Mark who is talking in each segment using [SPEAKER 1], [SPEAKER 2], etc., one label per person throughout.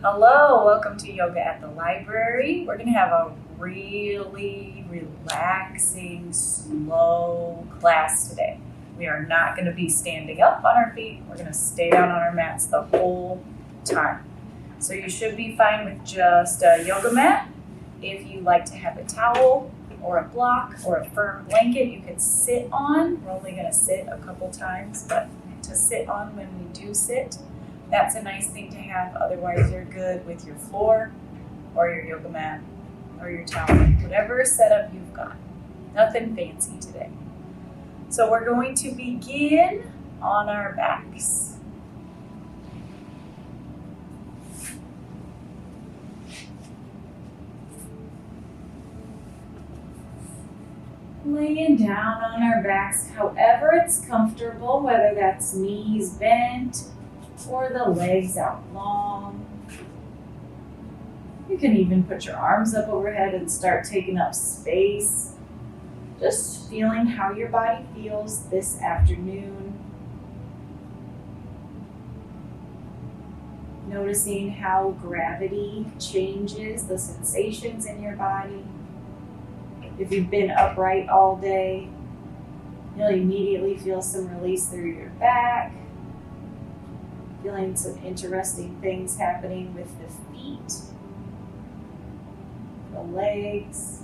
[SPEAKER 1] Hello, welcome to Yoga at the Library. We're going to have a really relaxing, slow class today. We are not going to be standing up on our feet. We're going to stay down on our mats the whole time. So you should be fine with just a yoga mat. If you like to have a towel or a block or a firm blanket you can sit on. We're only going to sit a couple times, but to sit on when we do sit. That's a nice thing to have. Otherwise, you're good with your floor or your yoga mat or your towel, whatever setup you've got. Nothing fancy today. So we're going to begin on our backs. Laying down on our backs, however it's comfortable, whether that's knees bent or the legs out long. You can even put your arms up overhead and start taking up space. Just feeling how your body feels this afternoon. Noticing how gravity changes the sensations in your body. If you've been upright all day, you'll immediately feel some release through your back. Feeling some interesting things happening with the feet, the legs.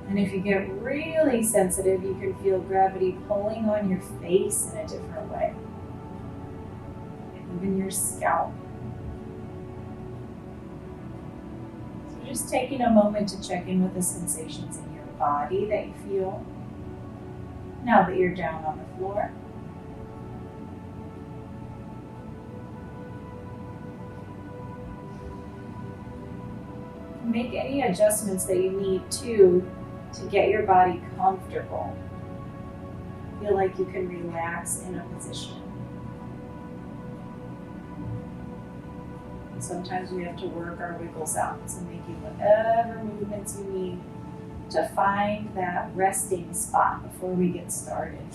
[SPEAKER 1] And if you get really sensitive, you can feel gravity pulling on your face in a different way. Even your scalp. So just taking a moment to check in with the sensations in your body that you feel now that you're down on the floor. Make any adjustments that you need to get your body comfortable. Feel like you can relax in a position. And sometimes we have to work our wiggles out, so making whatever movements you need to find that resting spot before we get started.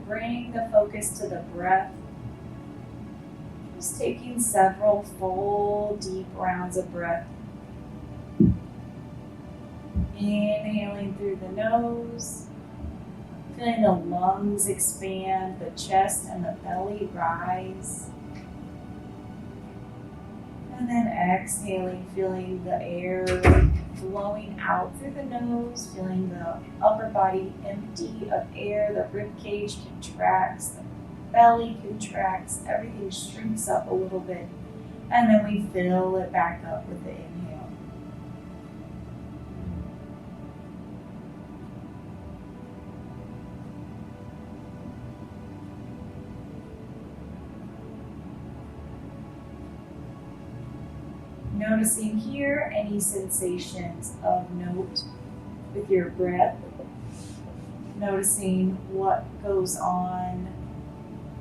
[SPEAKER 1] Bring the focus to the breath. Just taking several full, deep rounds of breath. Inhaling through the nose. Feeling the lungs expand, the chest and the belly rise. And then exhaling, feeling the air flowing out through the nose, feeling the upper body empty of air, the rib cage contracts, the belly contracts, everything shrinks up a little bit, and then we fill it back up with the inhale. Noticing here any sensations of note with your breath. Noticing what goes on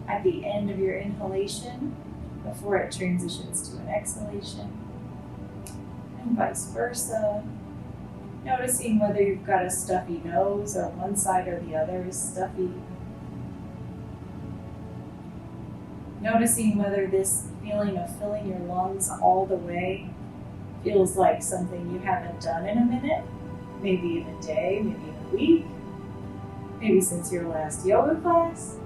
[SPEAKER 1] at the end of your inhalation before it transitions to an exhalation, and vice versa. Noticing whether you've got a stuffy nose or one side or the other is stuffy. Noticing whether this feeling of filling your lungs all the way feels like something you haven't done in a minute, maybe in a day, maybe in a week, maybe since your last yoga class.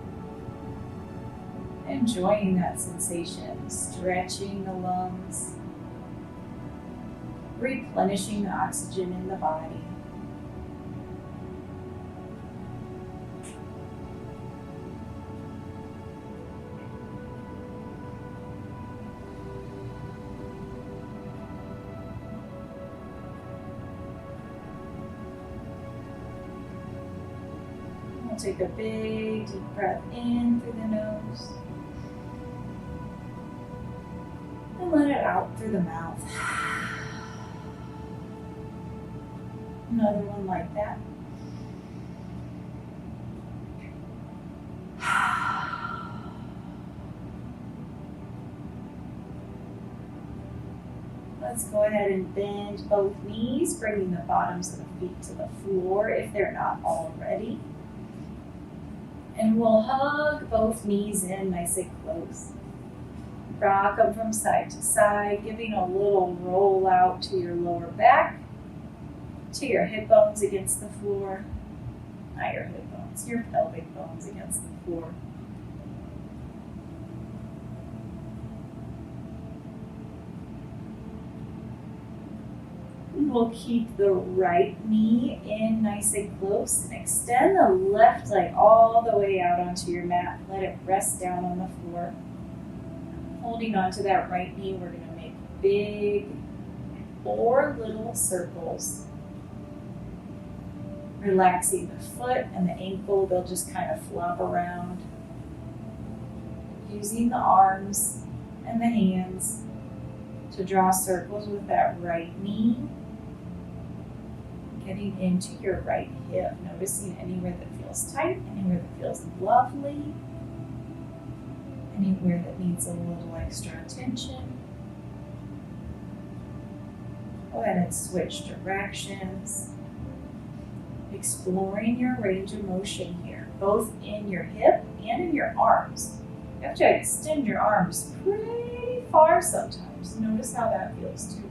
[SPEAKER 1] Enjoying that sensation, stretching the lungs, replenishing the oxygen in the body. Take a big deep breath in through the nose and let it out through the mouth. Another one like that. Let's go ahead and bend both knees, bringing the bottoms of the feet to the floor if they're not already. And we'll hug both knees in nice and close. Rock them from side to side, giving a little roll out to your lower back, to your hip bones against the floor. Not your hip bones, your pelvic bones against the floor. We'll keep the right knee in nice and close and extend the left leg all the way out onto your mat. Let it rest down on the floor. Holding onto that right knee, we're going to make big or little circles. Relaxing the foot and the ankle, they'll just kind of flop around. Using the arms and the hands to draw circles with that right knee. Getting into your right hip, noticing anywhere that feels tight, anywhere that feels lovely, anywhere that needs a little extra attention. Go ahead and switch directions. Exploring your range of motion here, both in your hip and in your arms. You have to extend your arms pretty far sometimes. Notice how that feels too.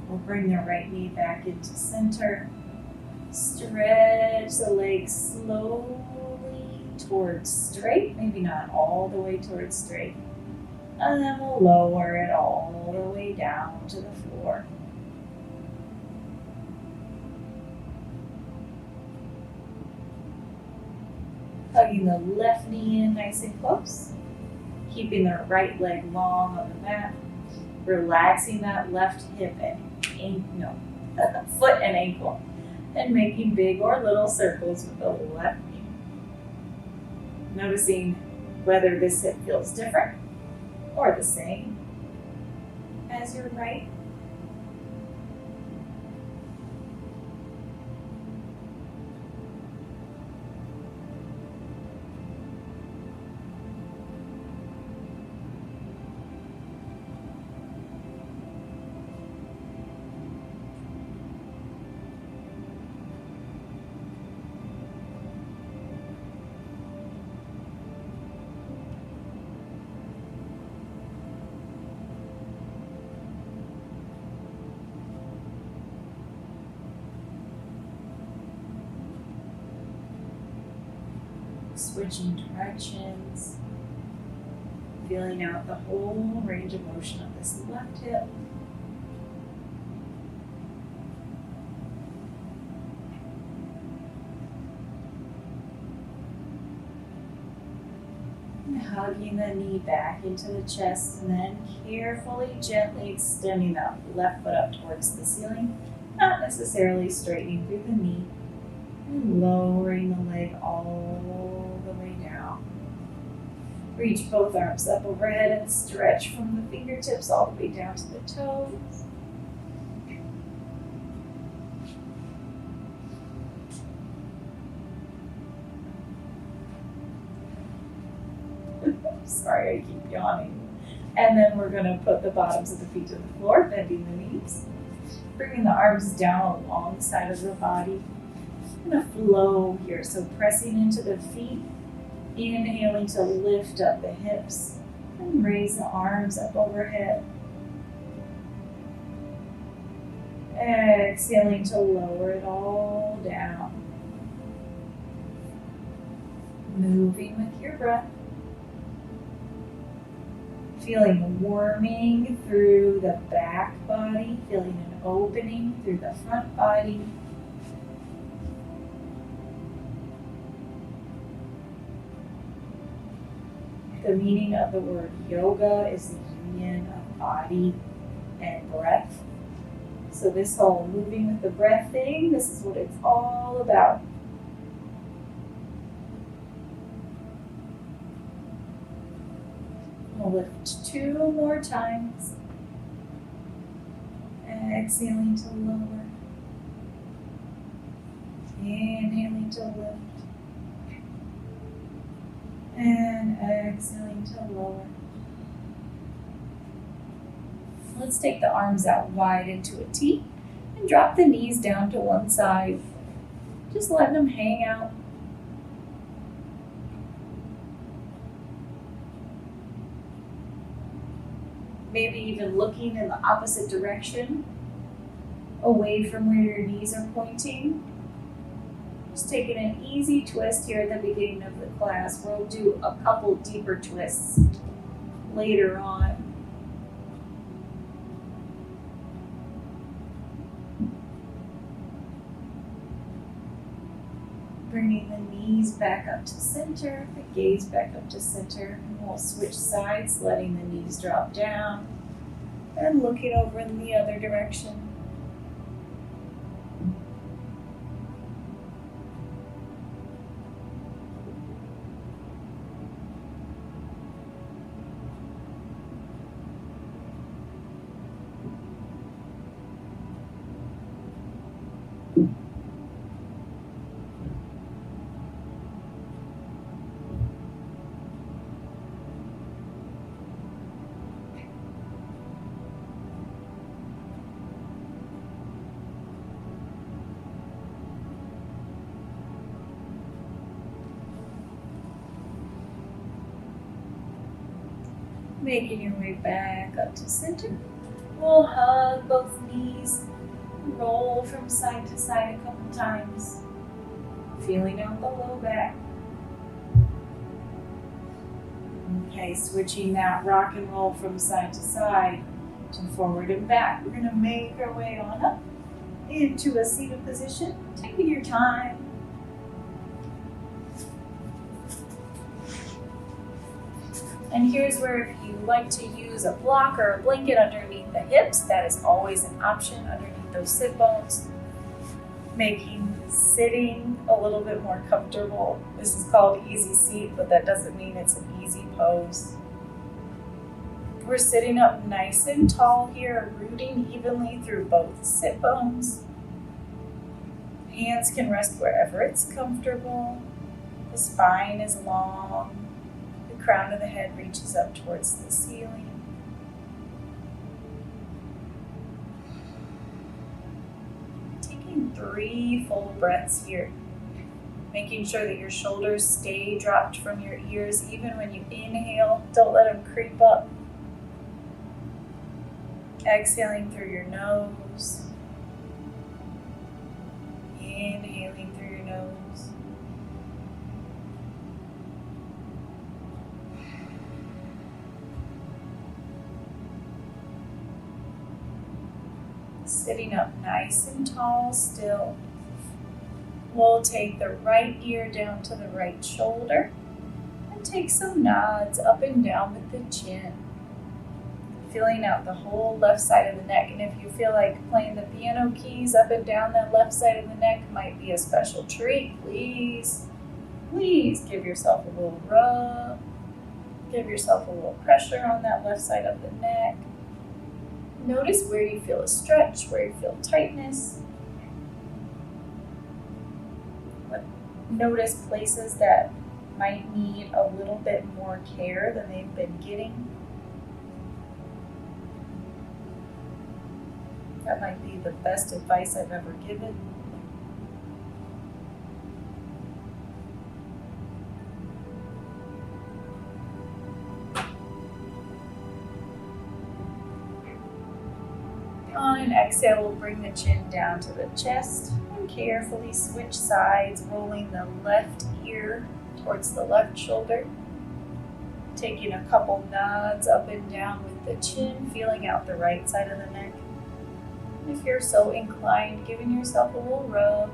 [SPEAKER 1] We'll bring the right knee back into center. Stretch the legs slowly towards straight, maybe not all the way towards straight. And then we'll lower it all the way down to the floor. Hugging the left knee in nice and close. Keeping the right leg long on the mat. Relaxing that left hip and foot and ankle. And making big or little circles with the left knee. Noticing whether this hip feels different or the same as your right. Switching directions, feeling out the whole range of motion of this left hip. And hugging the knee back into the chest, and then carefully, gently extending that left foot up towards the ceiling, not necessarily straightening through the knee, and lowering the leg all the way down. Reach both arms up overhead and stretch from the fingertips all the way down to the toes. Sorry, I keep yawning. And then we're going to put the bottoms of the feet to the floor, bending the knees. Bringing the arms down along the side of the body. Going to flow here, so pressing into the feet, inhaling to lift up the hips and raise the arms up overhead. Exhaling to lower it all down. Moving with your breath. Feeling warming through the back body, feeling an opening through the front body. The meaning of the word yoga is the union of body and breath. So this whole moving with the breath thing, this is what it's all about. We'll lift 2 more times. Exhaling to lower. Inhaling to lift. And exhaling to lower. Let's take the arms out wide into a T and drop the knees down to one side. Just letting them hang out. Maybe even looking in the opposite direction, away from where your knees are pointing. Just taking an easy twist here at the beginning of the class. We'll do a couple deeper twists later on. Bringing the knees back up to center, the gaze back up to center, and we'll switch sides, letting the knees drop down and looking over in the other direction. Making your way back up to center. We'll hug both knees, roll from side to side a couple times, feeling out the low back. Okay, switching that rock and roll from side to side to forward and back. We're going to make our way on up into a seated position, taking your time. And here's where if you like to use a block or a blanket underneath the hips, that is always an option underneath those sit bones, making sitting a little bit more comfortable. This is called easy seat, but that doesn't mean it's an easy pose. We're sitting up nice and tall here, rooting evenly through both sit bones. Hands can rest wherever it's comfortable. The spine is long. The crown of the head reaches up towards the ceiling. Taking 3 full breaths here. Making sure that your shoulders stay dropped from your ears even when you inhale. Don't let them creep up. Exhaling through your nose. Inhaling through your nose. Sitting up nice and tall still. We'll take the right ear down to the right shoulder and take some nods up and down with the chin. Feeling out the whole left side of the neck. And if you feel like playing the piano keys up and down that left side of the neck might be a special treat, please give yourself a little rub. Give yourself a little pressure on that left side of the neck. Notice where you feel a stretch, where you feel tightness. Notice places that might need a little bit more care than they've been getting. That might be the best advice I've ever given. On an exhale, we'll bring the chin down to the chest and carefully switch sides, rolling the left ear towards the left shoulder. Taking a couple nods up and down with the chin, feeling out the right side of the neck. And if you're so inclined, giving yourself a little rub.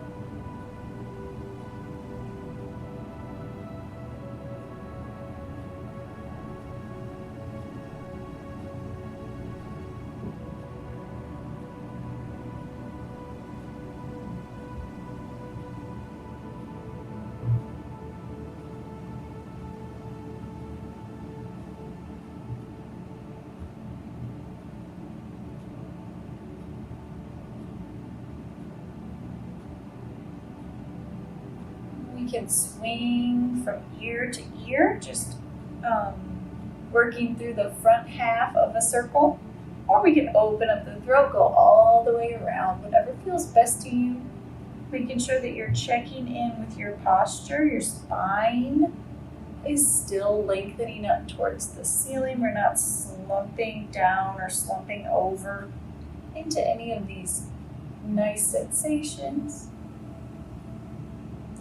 [SPEAKER 1] can swing from ear to ear, just working through the front half of a circle. Or we can open up the throat, go all the way around, whatever feels best to you. Making sure that you're checking in with your posture. Your spine is still lengthening up towards the ceiling. We're not slumping down or slumping over into any of these nice sensations.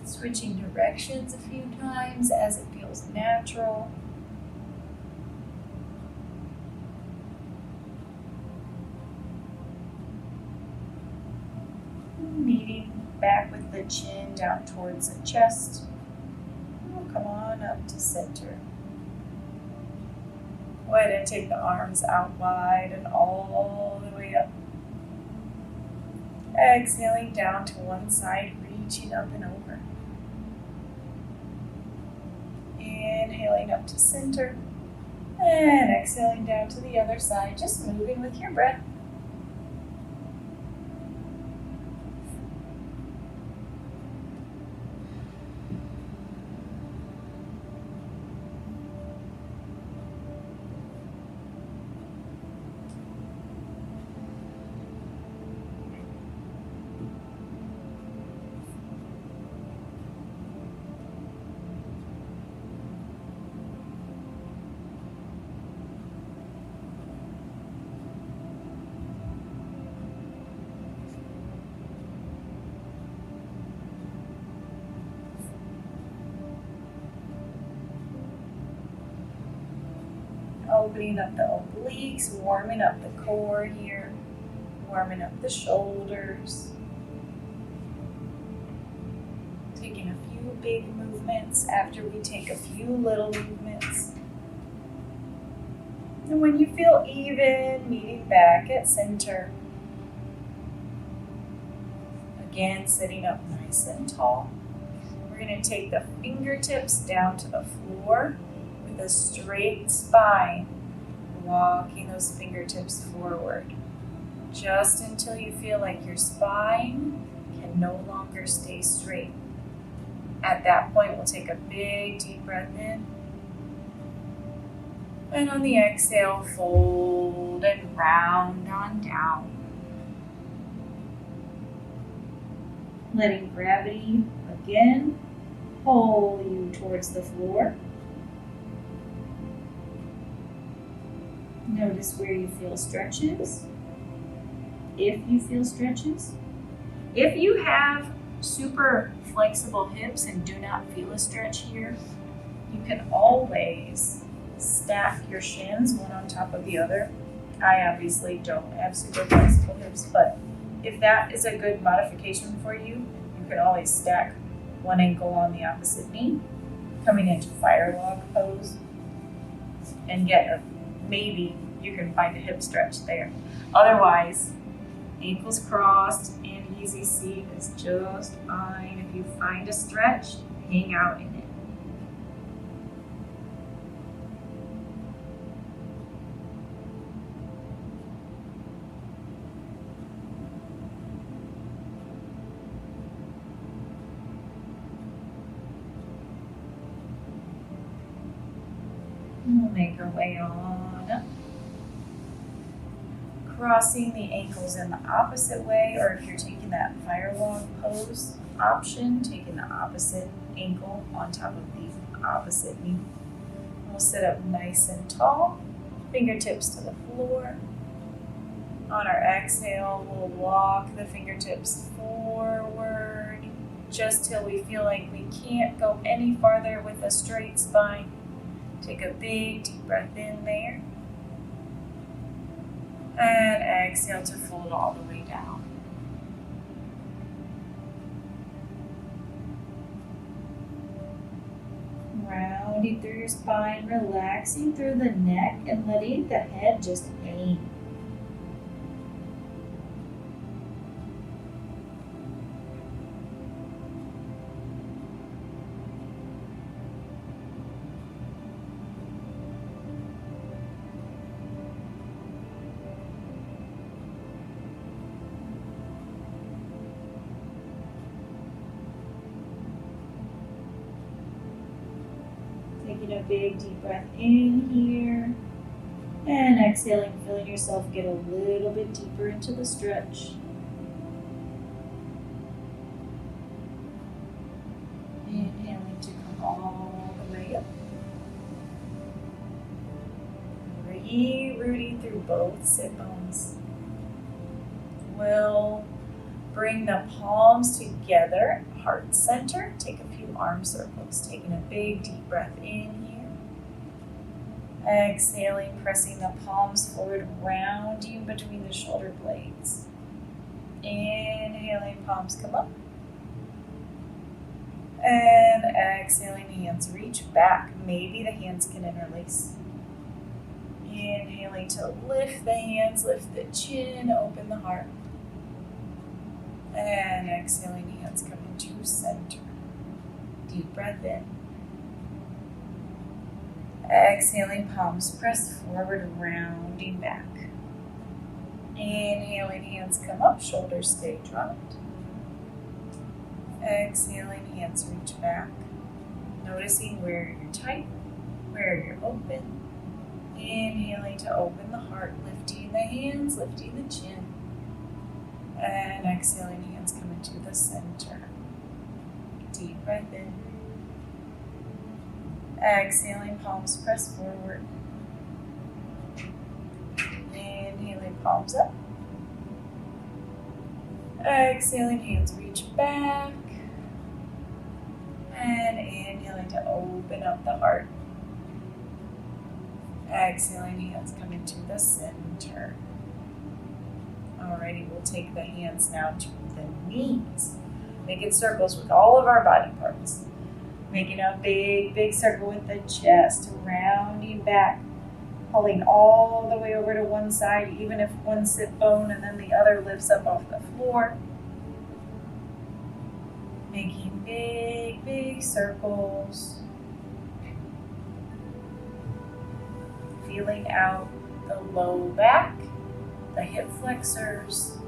[SPEAKER 1] Switching directions a few times as it feels natural. Meeting back with the chin down towards the chest. We'll come on up to center. Go ahead and take the arms out wide and all the way up. Exhaling down to one side, reaching up and over. Inhaling up to center. And exhaling down to the other side, just moving with your breath. Opening up the obliques, warming up the core here, warming up the shoulders. Taking a few big movements after we take a few little movements. And when you feel even, meeting back at center. Again, sitting up nice and tall. We're going to take the fingertips down to the floor with a straight spine. Walking those fingertips forward just until you feel like your spine can no longer stay straight. At that point, we'll take a big deep breath in. And on the exhale, fold and round on down. Letting gravity again pull you towards the floor. Notice where you feel stretches, if you feel stretches. If you have super flexible hips and do not feel a stretch here, you can always stack your shins one on top of the other. I obviously don't have super flexible hips, but if that is a good modification for you, you can always stack one ankle on the opposite knee, coming into fire log pose, and get maybe you can find a hip stretch there. Otherwise, ankles crossed and easy seat is just fine. If you find a stretch, hang out in it. We'll make our way on up. Crossing the ankles in the opposite way, or if you're taking that fire log pose option, taking the opposite ankle on top of the opposite knee. We'll sit up nice and tall, fingertips to the floor. On our exhale, we'll walk the fingertips forward just till we feel like we can't go any farther with a straight spine. Take a big deep breath in there. And exhale to fold all the way down. Rounding through your spine, relaxing through the neck and letting the head just hang. Taking a big deep breath in here. And exhaling, feeling yourself get a little bit deeper into the stretch. Inhaling to come all the way up. Rooting through both sit bones. We'll bring the palms together, heart center. Take a few arm circles. Taking a big deep breath in here. Exhaling, pressing the palms forward, rounding between the shoulder blades. Inhaling, palms come up. And exhaling, hands reach back. Maybe the hands can interlace. Inhaling to lift the hands, lift the chin, open the heart. And exhaling, hands come into center. Deep breath in. Exhaling, palms press forward, rounding back. Inhaling, hands come up, shoulders stay dropped. Exhaling, hands reach back. Noticing where you're tight, where you're open. Inhaling to open the heart, lifting the hands, lifting the chin. And exhaling, hands come into the center. Deep breath in. Exhaling, palms press forward. Inhaling, palms up. Exhaling, hands reach back. And inhaling to open up the heart. Exhaling, hands come into the center. Alrighty, we'll take the hands now to the knees. Making circles with all of our body parts. Making a big, big circle with the chest, rounding back. Pulling all the way over to one side, even if one sit bone and then the other lifts up off the floor. Making big, big circles. Feeling out the low back, the hip flexors,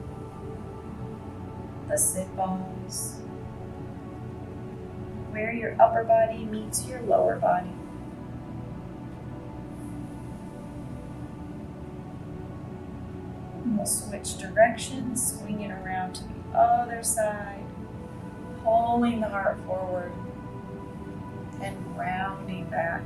[SPEAKER 1] the sit bones, where your upper body meets your lower body. And we'll switch directions, swinging around to the other side, pulling the heart forward and rounding back.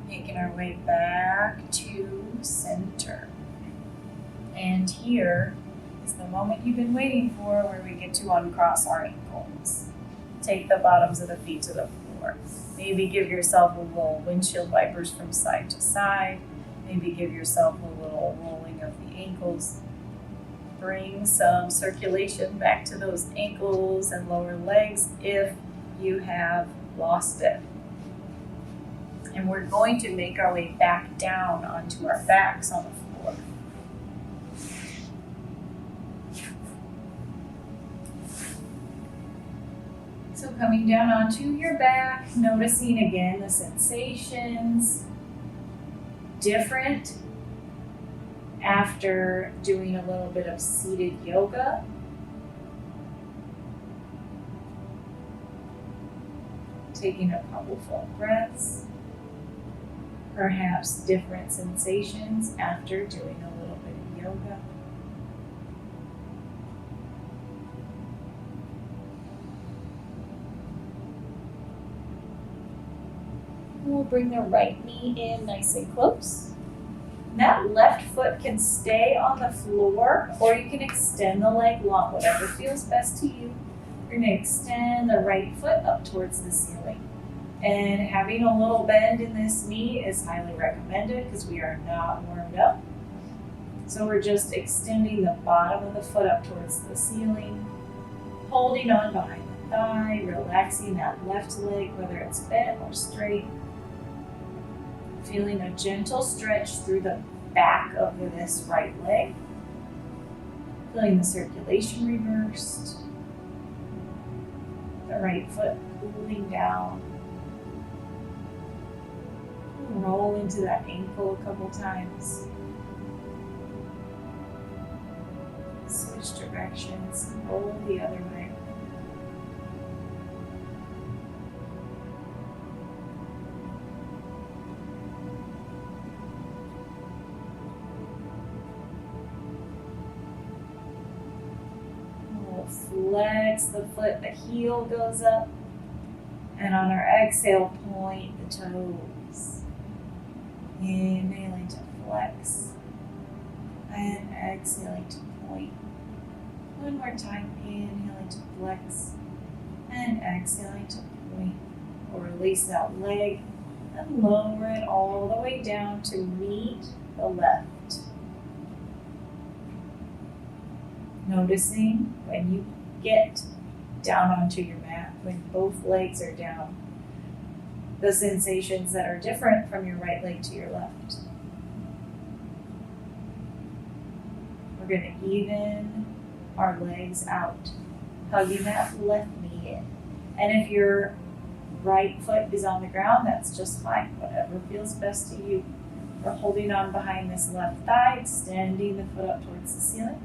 [SPEAKER 1] Making our way back to center. And here is the moment you've been waiting for, where we get to uncross our ankles. Take the bottoms of the feet to the floor. Maybe give yourself a little windshield wipers from side to side. Maybe give yourself a little rolling of the ankles. Bring some circulation back to those ankles and lower legs if you have lost it. And we're going to make our way back down onto our backs on the floor. So coming down onto your back, noticing again the sensations. Different after doing a little bit of seated yoga. Taking a couple full breaths. Perhaps different sensations after doing a little bit of yoga. We'll bring the right knee in nice and close. That left foot can stay on the floor, or you can extend the leg long, whatever feels best to you. We're going to extend the right foot up towards the ceiling. And having a little bend in this knee is highly recommended because we are not warmed up. So we're just extending the bottom of the foot up towards the ceiling, holding on behind the thigh, relaxing that left leg, whether it's bent or straight. Feeling a gentle stretch through the back of this right leg. Feeling the circulation reversed. The the right foot cooling down. Roll into that ankle a couple times. Switch directions, roll the other way. We'll flex the foot, the heel goes up, and on our exhale, point the toes. Inhaling to flex, and exhaling to point. One more time, inhaling to flex, and exhaling to point. We'll release that leg and lower it all the way down to meet the left. Noticing when you get down onto your mat, when both legs are down, the sensations that are different from your right leg to your left. We're going to even our legs out, hugging that left knee in. And if your right foot is on the ground, that's just fine, whatever feels best to you. We're holding on behind this left thigh, extending the foot up towards the ceiling.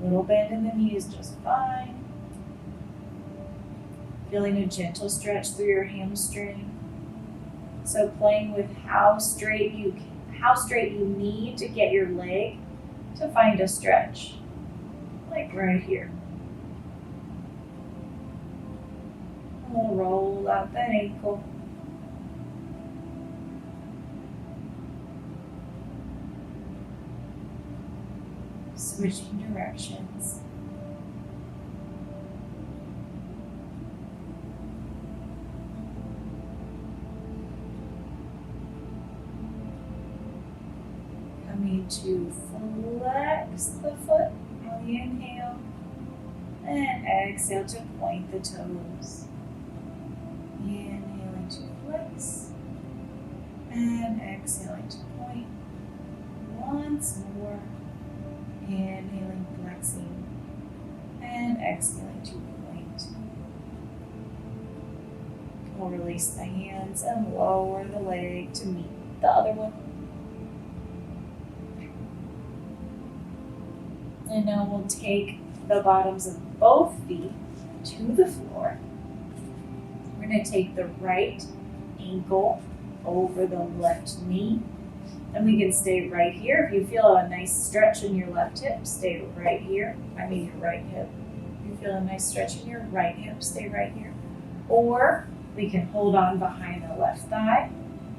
[SPEAKER 1] A little bend in the knee is just fine. Feeling a gentle stretch through your hamstring. So playing with how straight you need to get your leg to find a stretch, like right here. We'll roll out that ankle. Switching directions. Coming to flex the foot on the inhale and exhale to point the toes. Inhaling to flex and exhaling to point. Once more. Inhaling, flexing, and exhaling to point. We'll release the hands and lower the leg to meet the other one. And now we'll take the bottoms of both feet to the floor. We're going to take the right ankle over the left knee. And we can stay right here. If you feel a nice stretch in your left hip, stay right here. Your right hip. If you feel a nice stretch in your right hip, stay right here. Or we can hold on behind the left thigh.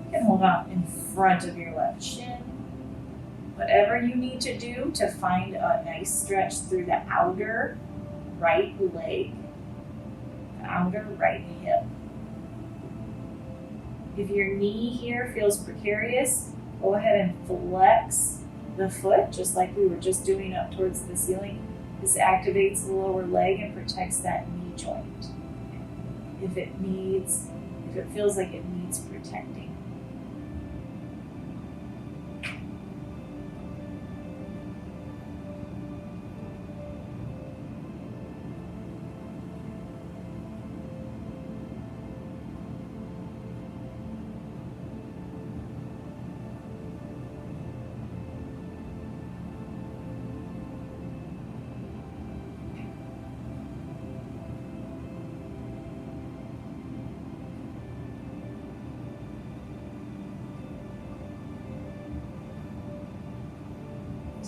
[SPEAKER 1] You can hold on in front of your left shin. Whatever you need to do to find a nice stretch through the outer right leg, the outer right hip. If your knee here feels precarious, go ahead and flex the foot, just like we were just doing up towards the ceiling. This activates the lower leg and protects that knee joint. If it feels like it needs protecting.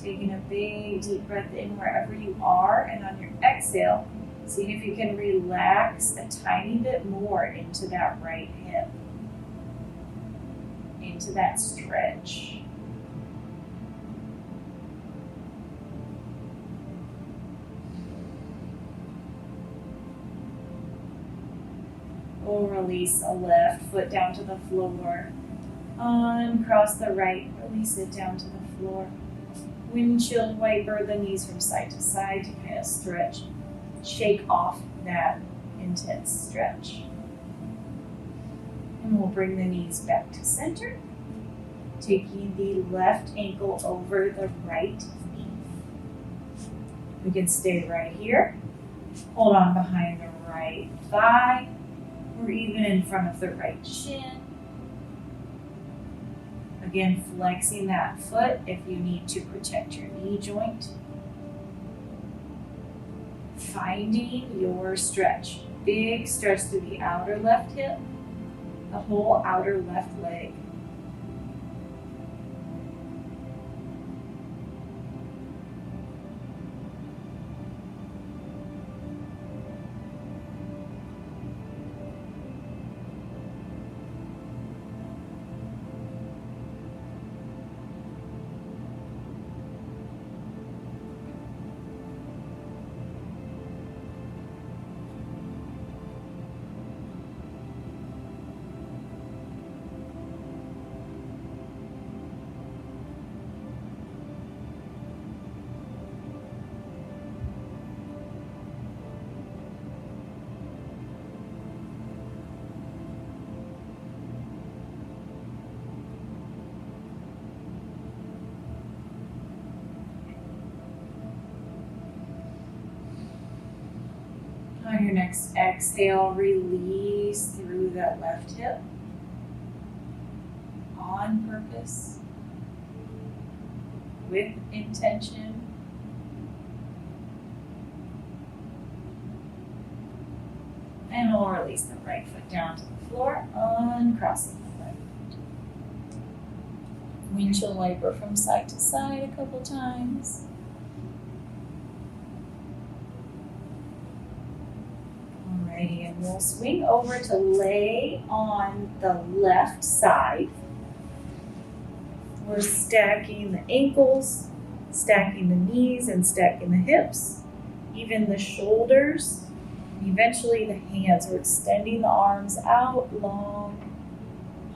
[SPEAKER 1] Taking a big deep breath in wherever you are, and on your exhale, seeing if you can relax a tiny bit more into that right hip, into that stretch. We'll release a left foot down to the floor, uncross the right, release it down to the floor. Windshield wiper the knees from side to side to kind of stretch, shake off that intense stretch. And we'll bring the knees back to center, taking the left ankle over the right knee. We can stay right here, hold on behind the right thigh or even in front of the right shin. Again, flexing that foot if you need to protect your knee joint. Finding your stretch. Big stretch through the outer left hip, the whole outer left leg. On your next exhale, release through that left hip on purpose, with intention. And we'll release the right foot down to the floor, uncrossing the right foot. Windshield wiper from side to side a couple times. Alrighty, and we'll swing over to lay on the left side. We're stacking the ankles, stacking the knees, and stacking the hips, even the shoulders, and eventually the hands. We're extending the arms out long.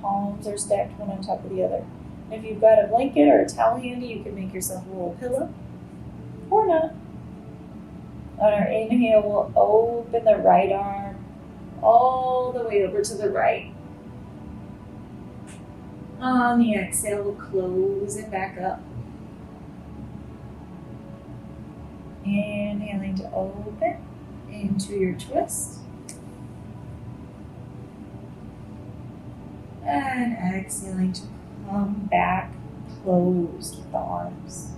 [SPEAKER 1] Palms are stacked one on top of the other. If you've got a blanket or a towel handy, you can make yourself a little pillow, or not. On our inhale, we'll open the right arm all the way over to the right. On the exhale, we'll close it back up. Inhaling to open into your twist. And exhaling to come back closed with the arms.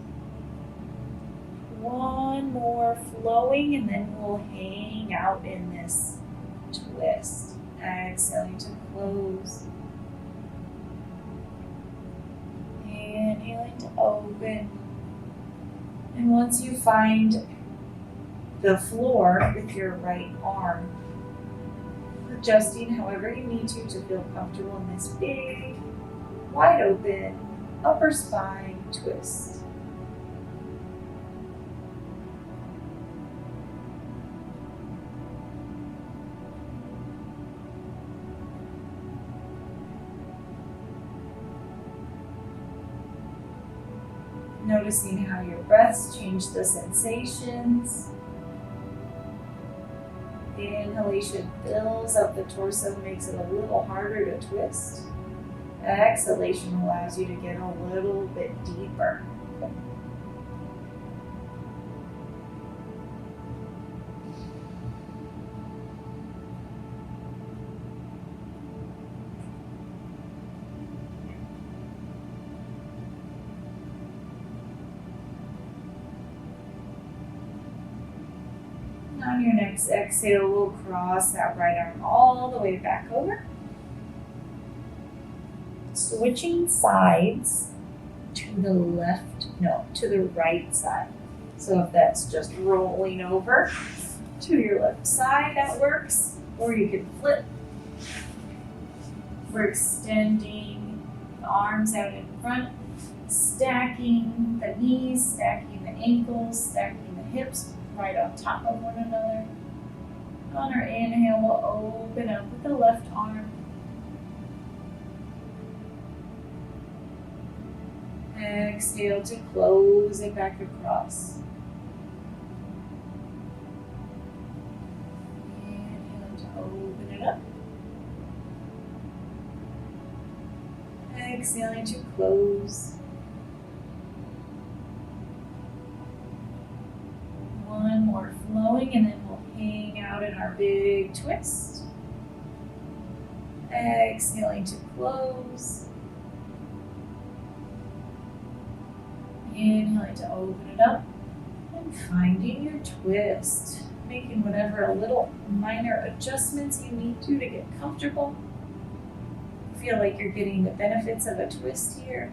[SPEAKER 1] One more flowing, and then we'll hang out in this twist. Exhaling to close. Inhaling to open. And once you find the floor with your right arm, adjusting however you need to feel comfortable in this big, wide open upper spine twist. Noticing how your breaths change the sensations. The inhalation fills up the torso, makes it a little harder to twist. Exhalation allows you to get a little bit deeper. On your next exhale, we'll cross that right arm all the way back over. Switching sides to the right side. So if that's just rolling over to your left side, that works. Or you can flip. We're extending the arms out in front, stacking the knees, stacking the ankles, stacking the hips right on top of one another. On our inhale, we'll open up with the left arm. Exhale to close it back across. Inhale to open it up. Exhaling to close. One more flowing, and then we'll hang out in our our big twist. Exhaling to close. Inhaling to open it up. And finding your twist. Making whatever little minor adjustments you need to get comfortable. Feel like you're getting the benefits of a twist here.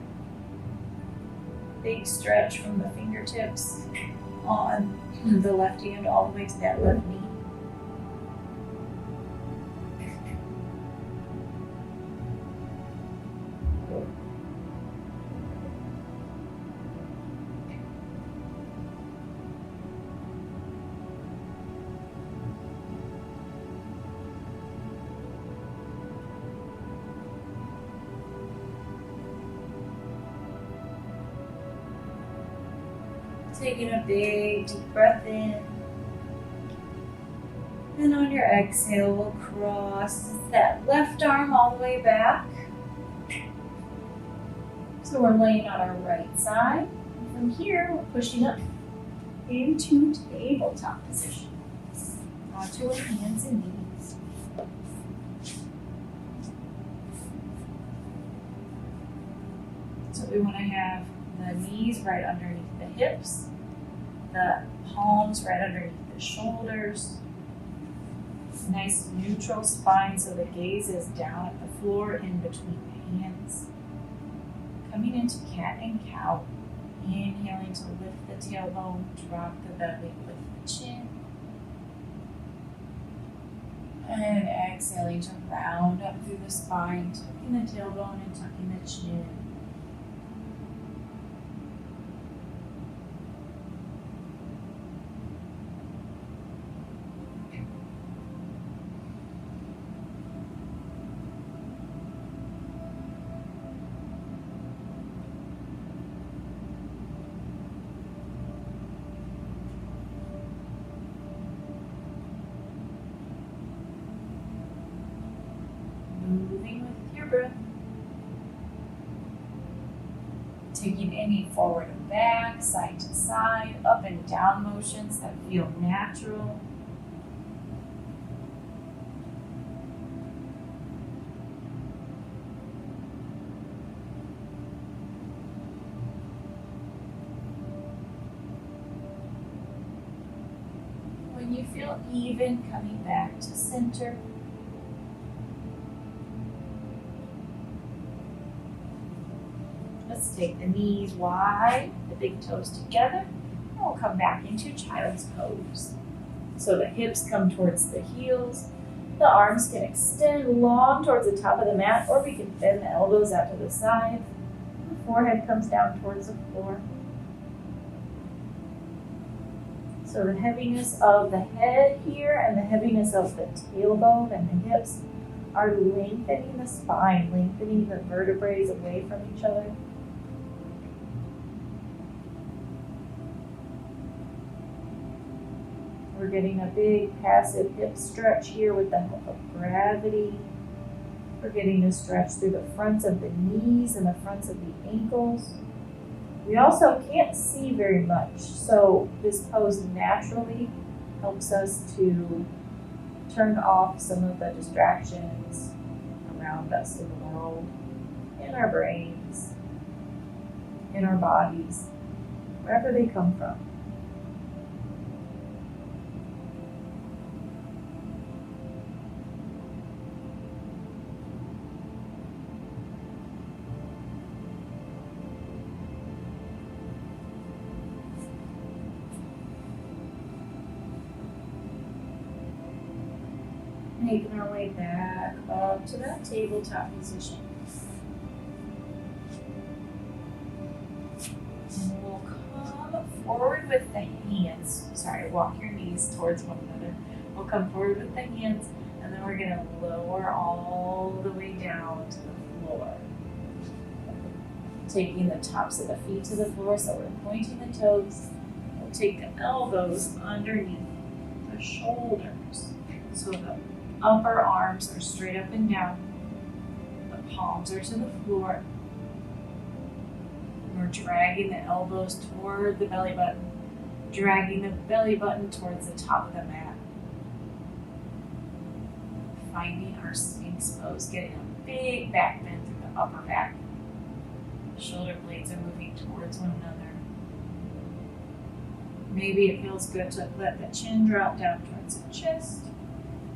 [SPEAKER 1] Big stretch from the fingertips on the left hand all the way to that left knee. Taking a big deep breath in. And on your exhale, we'll cross that left arm all the way back. So we're laying on our right side. And from here, we're pushing up into tabletop position. Onto our hands and knees. So we want to have the knees right underneath the hips, the palms right underneath the shoulders. Nice neutral spine so the gaze is down at the floor in between the hands. Coming into cat and cow. Inhaling to lift the tailbone, drop the belly, lift the chin. And exhaling to round up through the spine, tucking the tailbone and tucking the chin. Moving with your breath. Taking any forward and back, side to side, up and down motions that feel natural. When you feel even, coming back to center. Let's take the knees wide, the big toes together, and we'll come back into child's pose. So the hips come towards the heels, the arms can extend long towards the top of the mat, or we can bend the elbows out to the side. The forehead comes down towards the floor. So the heaviness of the head here and the heaviness of the tailbone and the hips are lengthening the spine, lengthening the vertebrae away from each other. We're getting a big passive hip stretch here with the help of gravity. We're getting a stretch through the fronts of the knees and the fronts of the ankles. We also can't see very much, so this pose naturally helps us to turn off some of the distractions around us in the world, in our brains, in our bodies, wherever they come from. Making our way back up to that tabletop position. And we'll come forward with the hands. Walk your knees towards one another. We'll come forward with the hands, and then we're going to lower all the way down to the floor. Taking the tops of the feet to the floor, so we're pointing the toes. We'll take the elbows underneath the shoulders. So the upper arms are straight up and down. The palms are to the floor. We're dragging the elbows toward the belly button, dragging the belly button towards the top of the mat. finding our Sphinx pose, getting a big back bend through the upper back. Shoulder blades are moving towards one another. Maybe it feels good to let the chin drop down towards the chest.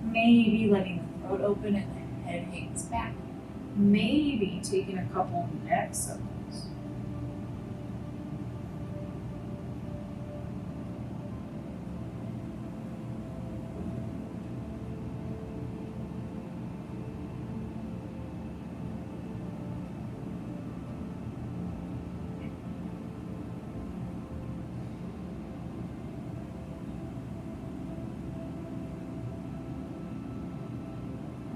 [SPEAKER 1] Maybe letting the throat open and the head hangs back. Maybe taking a couple neck circles.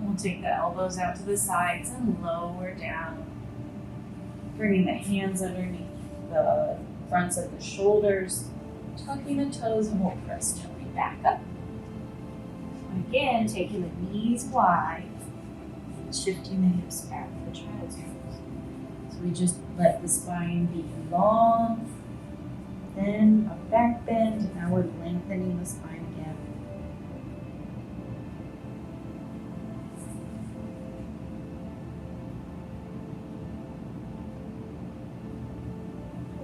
[SPEAKER 1] We'll take the elbows out to the sides and lower down. Bringing the hands underneath the fronts of the shoulders, tucking the toes, and we'll press gently back up. And again, taking the knees wide, shifting the hips back for child's pose. So we just let the spine be long, then a back bend, and now we're lengthening the spine again.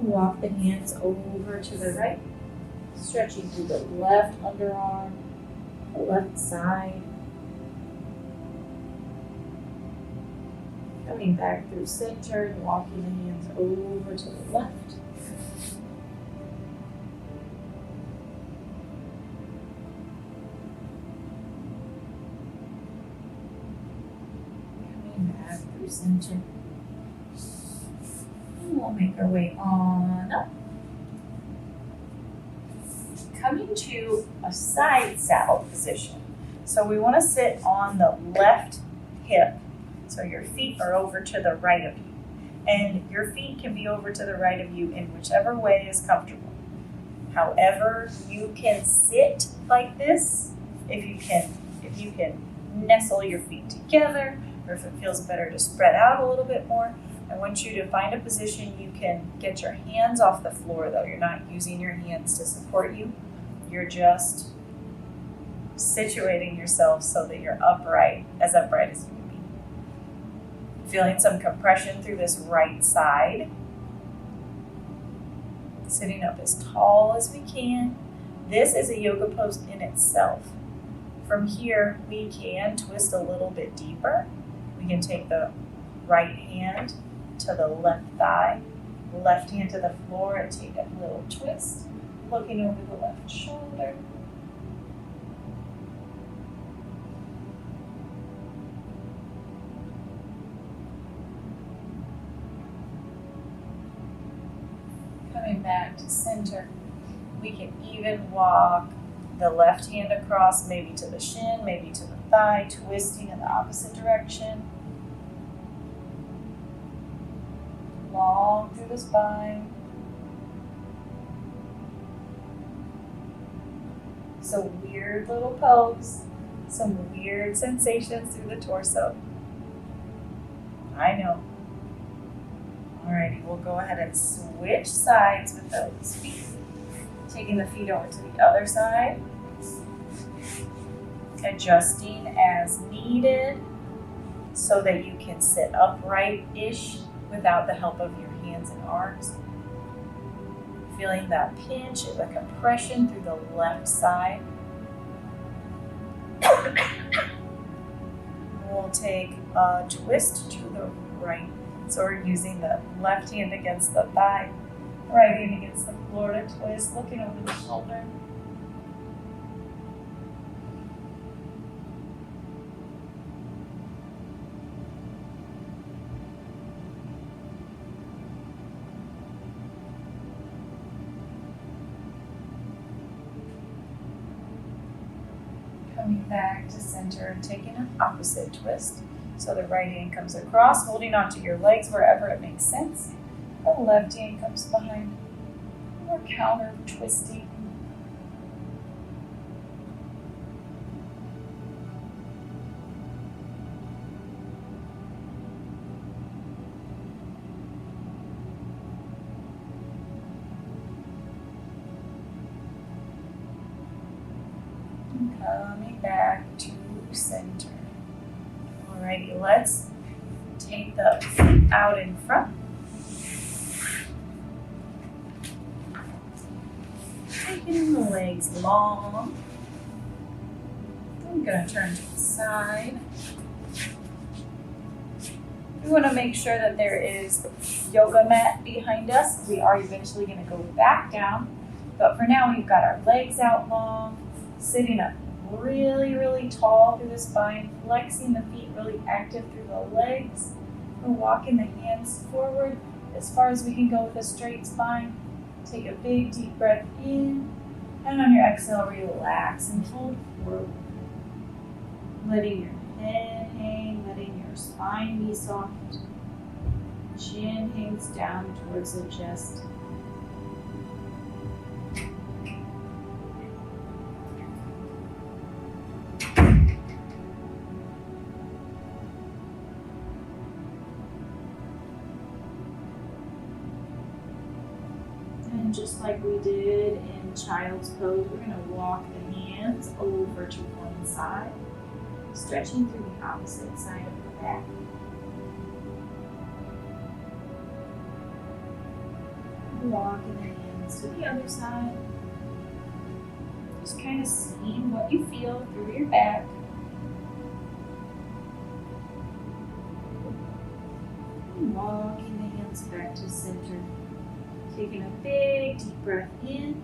[SPEAKER 1] Walk the hands over to the right, stretching through the left underarm, the left side. Coming back through center and walking the hands over to the left. Coming back through center. We'll make our way on up. Coming to a side saddle position. So we want to sit on the left hip. So your feet are over to the right of you. And your feet can be over to the right of you in whichever way is comfortable. However, you can sit like this if you can nestle your feet together, or if it feels better to spread out a little bit more. I want you to find a position you can get your hands off the floor, though. You're not using your hands to support you. You're just situating yourself so that you're upright as you can be. Feeling some compression through this right side. Sitting up as tall as we can. This is a yoga pose in itself. From here, we can twist a little bit deeper. We can take the right hand to the left thigh, left hand to the floor, and take a little twist, looking over the left shoulder. Coming back to center, we can even walk the left hand across, maybe to the shin, maybe to the thigh, twisting in the opposite direction. Long through the spine. Some weird little pose, some weird sensations through the torso. I know. Alrighty, we'll go ahead and switch sides with those feet. Taking the feet over to the other side. Adjusting as needed so that you can sit upright-ish without the help of your hands and arms. Feeling that pinch and the compression through the left side. We'll take a twist to the right. So we're using the left hand against the thigh, right hand against the floor to twist, looking over the shoulder. Coming back to center and taking an opposite twist. So the right hand comes across, holding onto your legs wherever it makes sense. The left hand comes behind. We're counter twisting. And coming back to center. Alrighty, let's take the feet out in front. Taking the legs long. I'm going to turn to the side. We want to make sure that there is yoga mat behind us. We are eventually going to go back down. But for now, we've got our legs out long, sitting up really, really tall through the spine, flexing the feet really active through the legs. We're walking the hands forward as far as we can go with a straight spine. Take a big deep breath in, and on your exhale, relax and fold forward. Letting your head hang, letting your spine be soft. Chin hangs down towards the chest. And just like we did in child's pose, we're going to walk the hands over to one side, stretching through the opposite side of the back. Walking the hands to the other side. Just kind of seeing what you feel through your back. And walking the hands back to center. Taking a big deep breath in.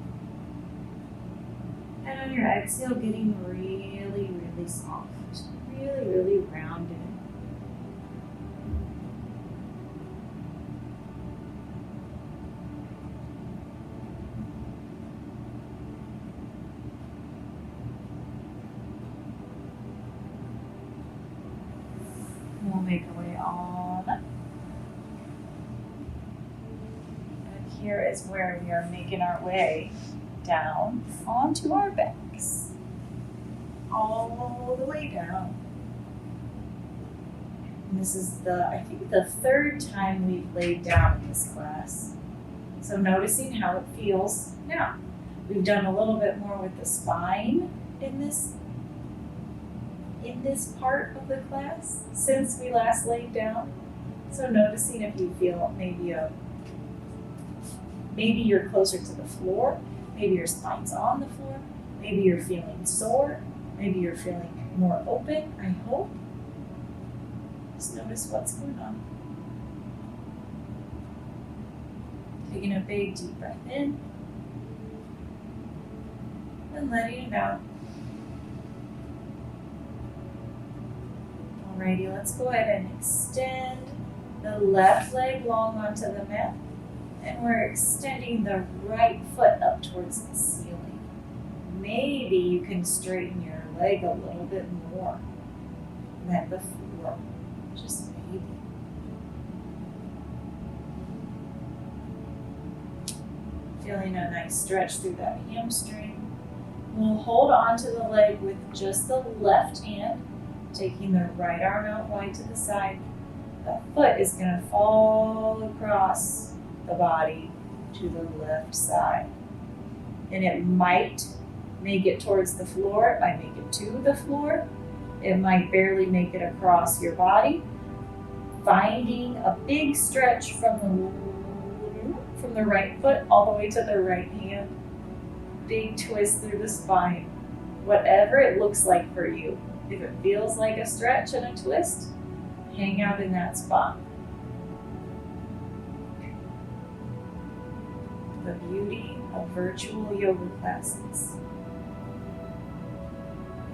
[SPEAKER 1] And on your exhale, getting really, really soft. Really, really rounded. We'll make our way on up. And here is where we are making our way down onto our backs. All the way down. And this is I think the third time we've laid down in this class. So noticing how it feels now. We've done a little bit more with the spine in this part of the class since we last laid down. So noticing if you feel maybe you're closer to the floor, maybe your spine's on the floor, maybe you're feeling sore, maybe you're feeling more open, I hope. Just notice what's going on. Taking a big deep breath in and letting it out. Alrighty, let's go ahead and extend the left leg long onto the mat. And we're extending the right foot up towards the ceiling. Maybe you can straighten your leg a little bit more than before. Just maybe. Feeling a nice stretch through that hamstring. We'll hold on to the leg with just the left hand, taking the right arm out wide to the side. The foot is going to fall across the body to the left side. And it might make it towards the floor, it might make it to the floor, it might barely make it across your body. Finding a big stretch from the right foot all the way to the right hand. Big twist through the spine. Whatever it looks like for you. If it feels like a stretch and a twist, hang out in that spot. The beauty of virtual yoga classes.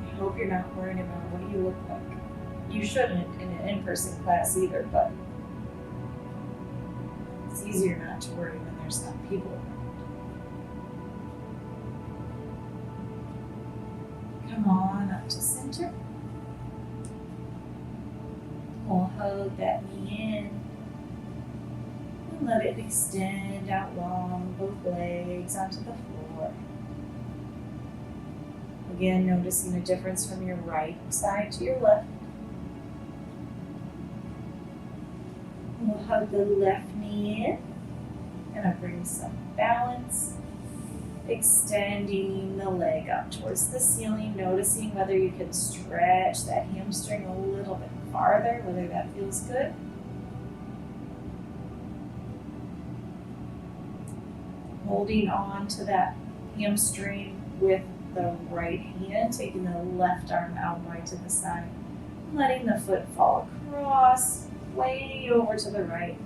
[SPEAKER 1] I hope you're not worried about what do you look like. You shouldn't in an in-person class either, but it's easier not to worry when there's not people around. Come on up to center. We'll hug that knee in. And let it extend out long, both legs onto the floor. Again, noticing a difference from your right side to your left. We'll hug the left knee in. Gonna bring some balance. Extending the leg up towards the ceiling, noticing whether you can stretch that hamstring a little bit farther, whether that feels good. Holding on to that hamstring with the right hand, taking the left arm out wide to the side, letting the foot fall across, way over to the right.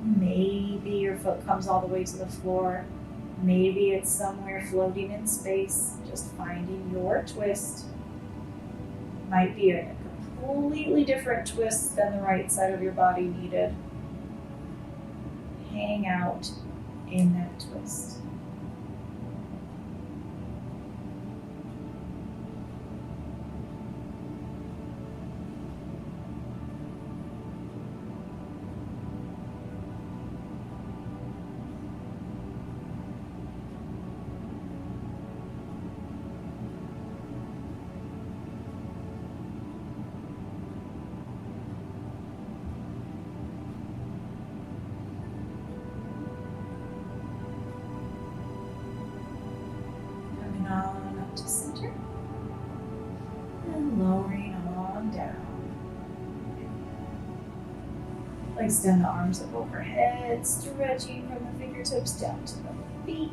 [SPEAKER 1] Maybe your foot comes all the way to the floor. Maybe it's somewhere floating in space, just finding your twist. Might be a completely different twist than the right side of your body needed. Hang out in that twist. On up to center and lowering on down. Extend the arms up overhead, stretching from the fingertips down to the feet.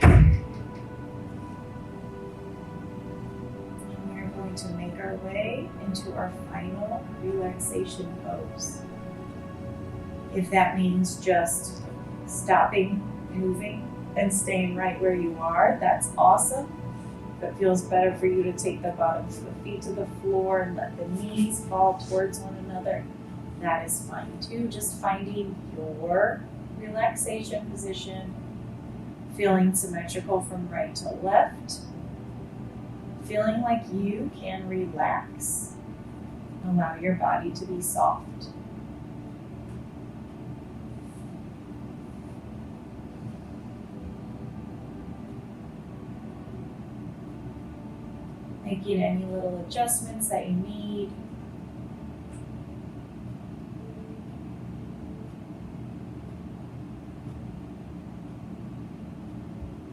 [SPEAKER 1] And we are going to make our way into our final relaxation pose. If that means just stopping, moving, and staying right where you are, that's awesome. If it feels better for you to take the bottoms of the feet to the floor and let the knees fall towards one another, that is fine too. Just finding your relaxation position, feeling symmetrical from right to left, feeling like you can relax. Allow your body to be soft. Making any little adjustments that you need.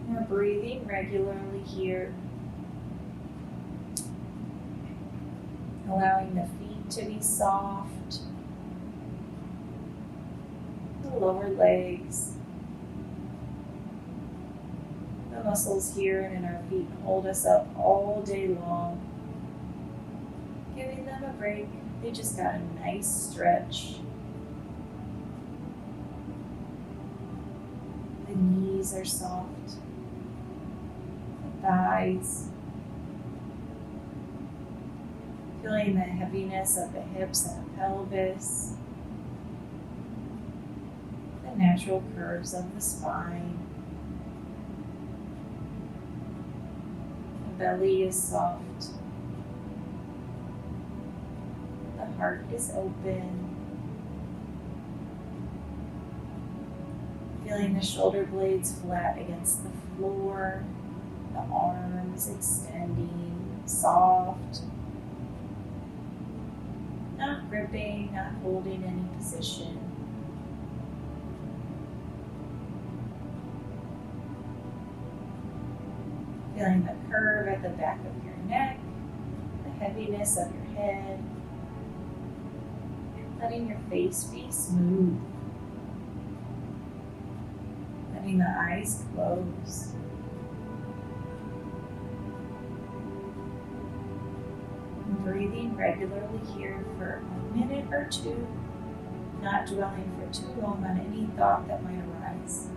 [SPEAKER 1] We're breathing regularly here. Allowing the feet to be soft. The lower legs. The muscles here and in our feet hold us up all day long. Giving them a break. They just got a nice stretch. The knees are soft. The thighs. Feeling the heaviness of the hips and the pelvis. The natural curves of the spine. The belly is soft. The heart is open. Feeling the shoulder blades flat against the floor. The arms extending, soft. Not gripping, not holding any position. Feeling the curve at the back of your neck, the heaviness of your head. Letting your face be smooth. Letting the eyes close. And breathing regularly here for a minute or two, not dwelling for too long on any thought that might arise.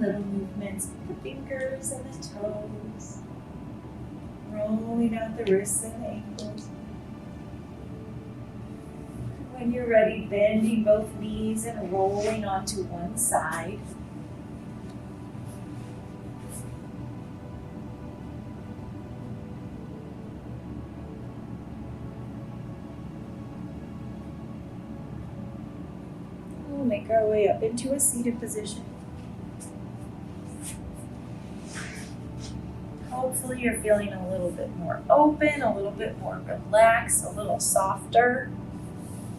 [SPEAKER 1] little movements with the fingers and the toes. Rolling out the wrists and the ankles. When you're ready, bending both knees and rolling onto one side. We'll make our way up into a seated position. Hopefully you're feeling a little bit more open, a little bit more relaxed, a little softer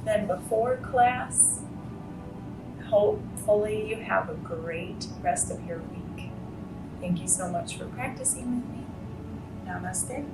[SPEAKER 1] than before class. Hopefully you have a great rest of your week. Thank you so much for practicing with me. Namaste.